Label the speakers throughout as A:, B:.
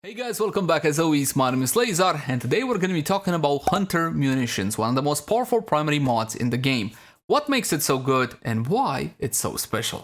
A: Hey guys, welcome back. As always, my name is Lazar, and today we're going to be talking about Hunter Munitions, one of the most powerful primary mods in the game. What makes it so good and why it's so special.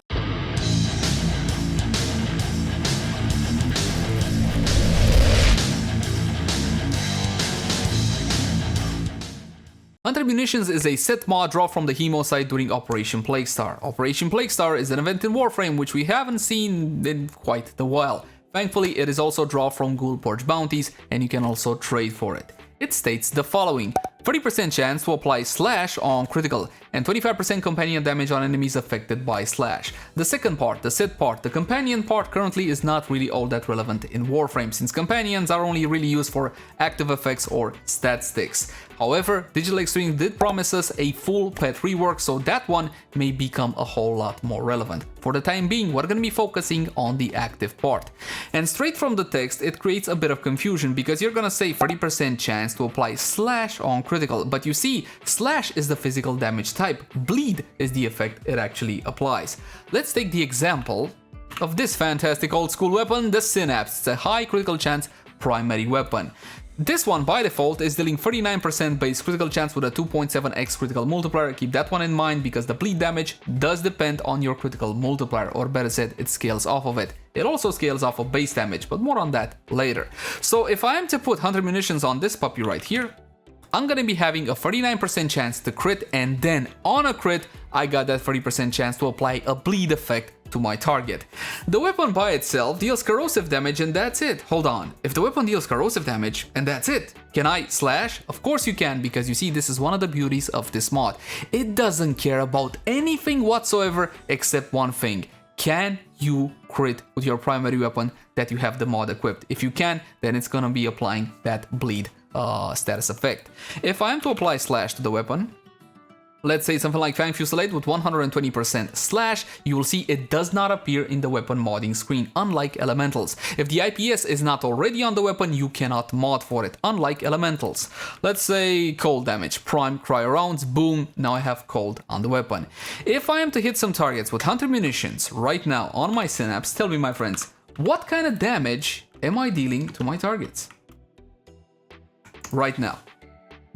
A: Hunter Munitions is a set mod drawn from the Hemo site during Operation Plague Star. Operation Plague Star is an event in Warframe which we haven't seen in quite a while. Thankfully, it is also drawn from Ghoul Purge bounties, and you can also trade for it. It states the following: 30% chance to apply slash on critical, and 25% companion damage on enemies affected by slash. The second part, the set part, the companion part currently is not really all that relevant in Warframe, since companions are only really used for active effects or stat sticks. However, Digital Extreme did promise us a full pet rework, so that one may become a whole lot more relevant. For the time being, we're going to be focusing on the active part. And straight from the text, it creates a bit of confusion because you're going to say 30% chance to apply slash on critical, but you see, slash is the physical damage type, bleed is the effect it actually applies. Let's take the example of this fantastic old school weapon, the Synapse. It's a high critical chance primary weapon. This one by default is dealing 39% base critical chance with a 2.7x critical multiplier. Keep that one in mind because the bleed damage does depend on your critical multiplier, or better said, it scales off of it. It also scales off of base damage, but more on that later. So if I am to put Hunter Munitions on this puppy right here, I'm gonna be having a 39% chance to crit, and then on a crit, I got that 30% chance to apply a bleed effect to my target. The weapon by itself deals corrosive damage and that's it. Hold on, if the weapon deals corrosive damage and that's it, can I slash? Of course you can, because you see, this is one of the beauties of this mod. It doesn't care about anything whatsoever except one thing. Can you crit with your primary weapon that you have the mod equipped? If you can, then it's gonna be applying that bleed status effect. If I am to apply slash to the weapon, let's say something like Fang Fusillade with 120% slash, you will see it does not appear in the weapon modding screen, unlike elementals. If the IPS is not already on the weapon, you cannot mod for it, unlike elementals. Let's say cold damage, prime cryo rounds, boom, now I have cold on the weapon. If I am to hit some targets with Hunter Munitions right now on my Synapse, tell me, my friends, what kind of damage am I dealing to my targets right now?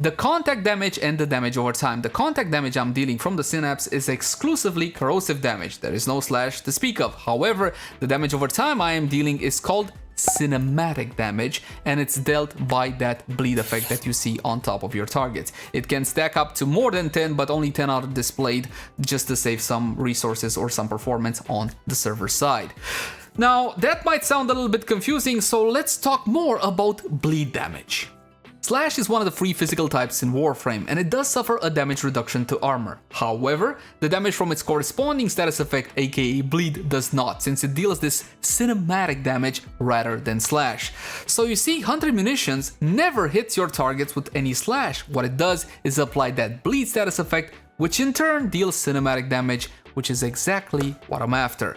A: The contact damage and the damage over time. The contact damage I'm dealing from the Synapse is exclusively corrosive damage. There is no slash to speak of. However, the damage over time I am dealing is called cinematic damage, and it's dealt by that bleed effect that you see on top of your targets. It can stack up to more than 10, but only 10 are displayed just to save some resources or some performance on the server side. Now, that might sound a little bit confusing, so let's talk more about bleed damage. Slash is one of the free physical types in Warframe, and it does suffer a damage reduction to armor. However, the damage from its corresponding status effect, aka bleed, does not, since it deals this cinematic damage rather than slash. So you see, Hunter Munitions never hits your targets with any slash. What it does is apply that bleed status effect, which in turn deals cinematic damage, which is exactly what I'm after.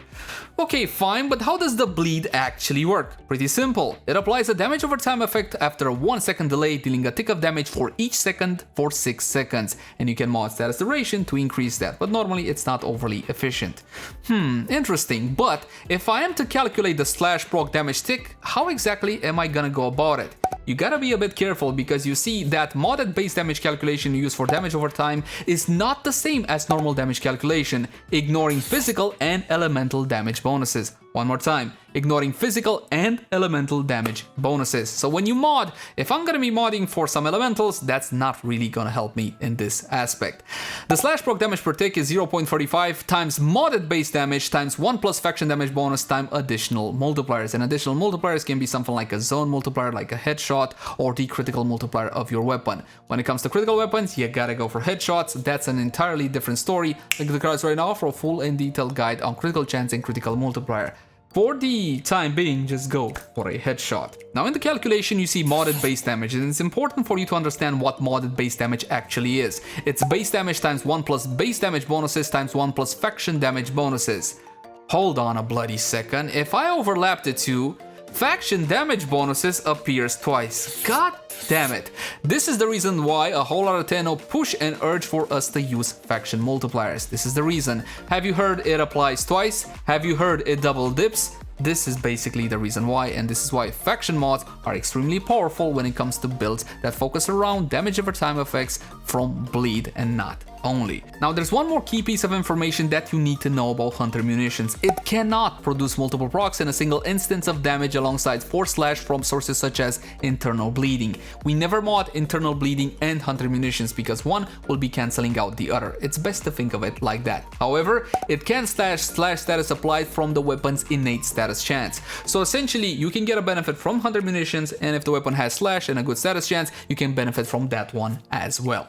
A: Okay, fine, but how does the bleed actually work? Pretty simple. It applies a damage over time effect after a 1 second delay, dealing a tick of damage for each second for 6 seconds. And you can mod status duration to increase that, but normally it's not overly efficient. Interesting, but if I am to calculate the slash proc damage tick, how exactly am I gonna go about it? You gotta be a bit careful, because you see that modded base damage calculation you use for damage over time is not the same as normal damage calculation, ignoring physical and elemental damage bonuses. One more time, ignoring physical and elemental damage bonuses. So when you mod, if I'm gonna be modding for some elementals, that's not really gonna help me in this aspect. The slash proc damage per tick is 0.35 times modded base damage times 1 plus faction damage bonus times additional multipliers. And additional multipliers can be something like a zone multiplier, like a headshot, or the critical multiplier of your weapon. When it comes to critical weapons, you gotta go for headshots. That's an entirely different story. Link to the cards right now for a full and detailed guide on critical chance and critical multiplier. For the time being, just go for a headshot. Now in the calculation you see modded base damage, and it's important for you to understand what modded base damage actually is. It's base damage times 1 plus base damage bonuses times 1 plus faction damage bonuses. Hold on a bloody second, if I overlap the two, faction damage bonuses appears twice. God damn it. This is the reason why a whole lot of Tenno push and urge for us to use faction multipliers. This is the reason. Have you heard it applies twice? Have you heard it double dips? This is basically the reason why, and this is why faction mods are extremely powerful when it comes to builds that focus around damage over time effects from bleed and not only. Now there's one more key piece of information that you need to know about Hunter Munitions. It cannot produce multiple procs in a single instance of damage alongside force slash from sources such as internal bleeding. We never mod internal bleeding and Hunter Munitions because one will be cancelling out the other. It's best to think of it like that. However, it can slash status applied from the weapon's innate status chance. So essentially you can get a benefit from Hunter Munitions, and if the weapon has slash and a good status chance, you can benefit from that one as well.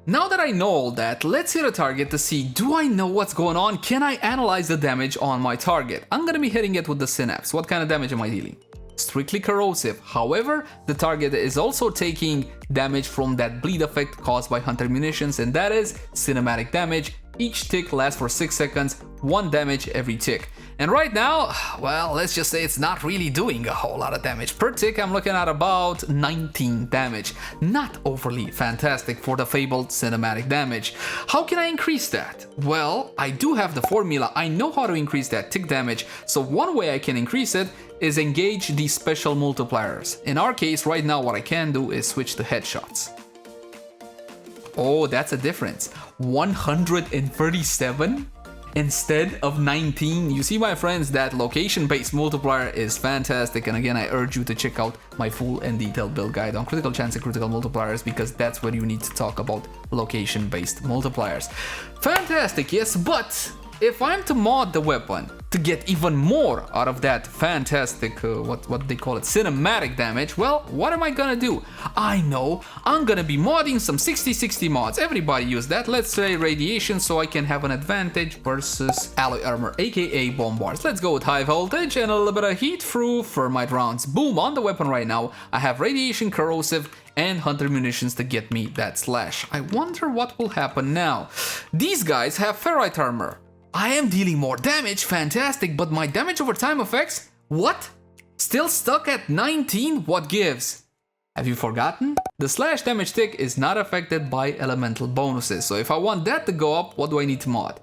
A: Now that I know all that, let's hit a target to see, do I know what's going on? Can I analyze the damage on my target? I'm gonna be hitting it with the Synapse. What kind of damage am I dealing? Strictly corrosive. However, the target is also taking damage from that bleed effect caused by Hunter Munitions, and that is cinematic damage. Each tick lasts for 6 seconds, 1 damage every tick. And right now, well, let's just say it's not really doing a whole lot of damage. Per tick, I'm looking at about 19 damage. Not overly fantastic for the fabled cinematic damage. How can I increase that? Well, I do have the formula. I know how to increase that tick damage. So one way I can increase it is engage these special multipliers. In our case, right now, what I can do is switch to headshots. Oh, that's a difference. 137 instead of 19. You see, my friends, that location-based multiplier is fantastic. And again, I urge you to check out my full and detailed build guide on critical chance and critical multipliers, because that's where you need to talk about location-based multipliers. Fantastic, yes, but if I'm to mod the weapon to get even more out of that fantastic, what they call it, cinematic damage, well, what am I gonna do? I know, I'm gonna be modding some 60-60 mods. Everybody use that. Let's say radiation, so I can have an advantage versus alloy armor, aka bombards. Let's go with high voltage and a little bit of heat through thermite rounds. Boom, on the weapon right now, I have radiation, corrosive, and Hunter Munitions to get me that slash. I wonder what will happen now. These guys have ferrite armor. I am dealing more damage, fantastic, but my damage over time effects? What? Still stuck at 19? What gives? Have you forgotten? The slash damage tick is not affected by elemental bonuses, so if I want that to go up, what do I need to mod?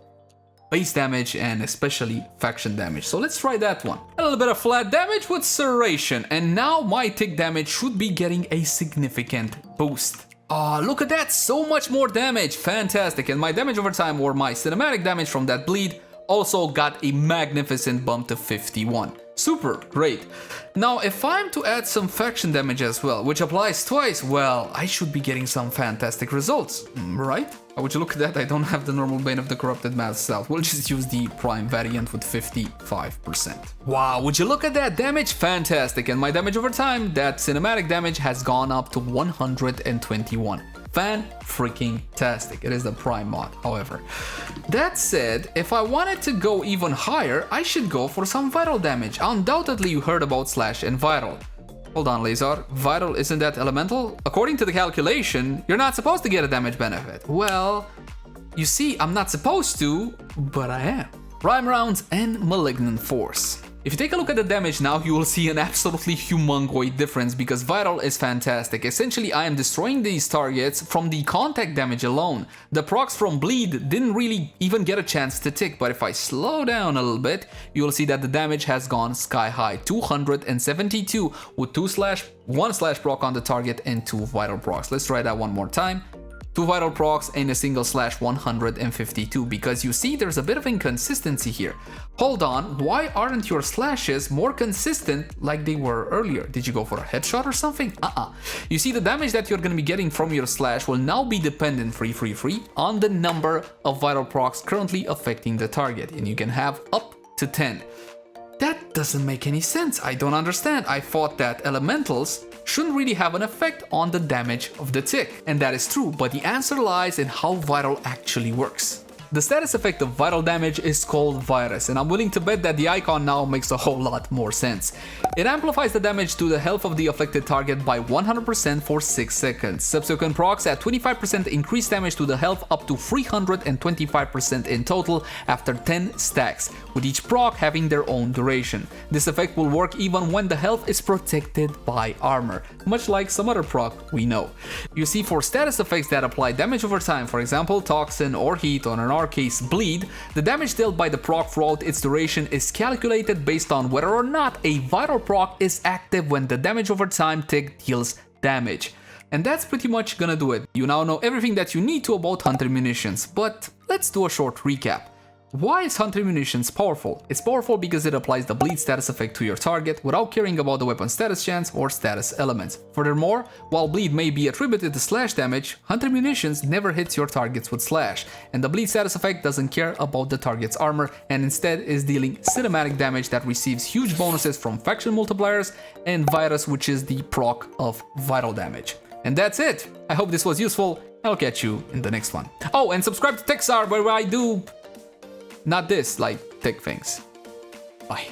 A: Base damage and especially faction damage. So let's try that one. A little bit of flat damage with serration, and now my tick damage should be getting a significant boost. Oh, look at that, so much more damage, fantastic. And my damage over time, or my cinematic damage from that bleed, also got a magnificent bump to 51. Super, great. Now, if I'm to add some faction damage as well, which applies twice, well, I should be getting some fantastic results, right? Would you look at that? I don't have the normal Bane of the Corrupted maxed out. We'll just use the Prime variant with 55%. Wow, would you look at that damage? Fantastic. And my damage over time, that cinematic damage has gone up to 121. Fan-freaking-tastic. It is the Prime mod, however. That said, if I wanted to go even higher, I should go for some vital damage. Undoubtedly, you heard about slash and vital. Hold on, Leyzar. Vital, isn't that elemental? According to the calculation, you're not supposed to get a damage benefit. Well, you see, I'm not supposed to, but I am. Prime rounds and malignant force. If you take a look at the damage now, you will see an absolutely humongoid difference, because vital is fantastic. Essentially, I am destroying these targets from the contact damage alone. The procs from bleed didn't really even get a chance to tick, but if I slow down a little bit, you will see that the damage has gone sky high. 272 with 1 slash proc on the target and 2 vital procs. Let's try that one more time. 2 vital procs and a single slash 152, because you see there's a bit of inconsistency here. Hold on, why aren't your slashes more consistent like they were earlier? Did you go for a headshot or something? You see, the damage that you're gonna be getting from your slash will now be dependent on the number of vital procs currently affecting the target, and you can have up to 10. That doesn't make any sense. I don't understand. I thought that elementals shouldn't really have an effect on the damage of the tick. And that is true, but the answer lies in how vital actually works. The status effect of vital damage is called virus, and I'm willing to bet that the icon now makes a whole lot more sense. It amplifies the damage to the health of the affected target by 100% for 6 seconds. Subsequent procs add 25% increased damage to the health up to 325% in total after 10 stacks, with each proc having their own duration. This effect will work even when the health is protected by armor, much like some other proc we know. You see, for status effects that apply damage over time, for example toxin or heat on an our case bleed, the damage dealt by the proc throughout its duration is calculated based on whether or not a vital proc is active when the damage over time tick deals damage. And that's pretty much gonna do it. You now know everything that you need to about Hunter Munitions, but let's do a short recap. Why is Hunter Munitions powerful? It's powerful because it applies the bleed status effect to your target without caring about the weapon status chance or status elements. Furthermore, while bleed may be attributed to slash damage, Hunter Munitions never hits your targets with slash, and the bleed status effect doesn't care about the target's armor and instead is dealing cinematic damage that receives huge bonuses from faction multipliers and virus, which is the proc of vital damage. And that's it! I hope this was useful. I'll catch you in the next one. Oh, and subscribe to TechStar where I do not this, like tech things. Bye.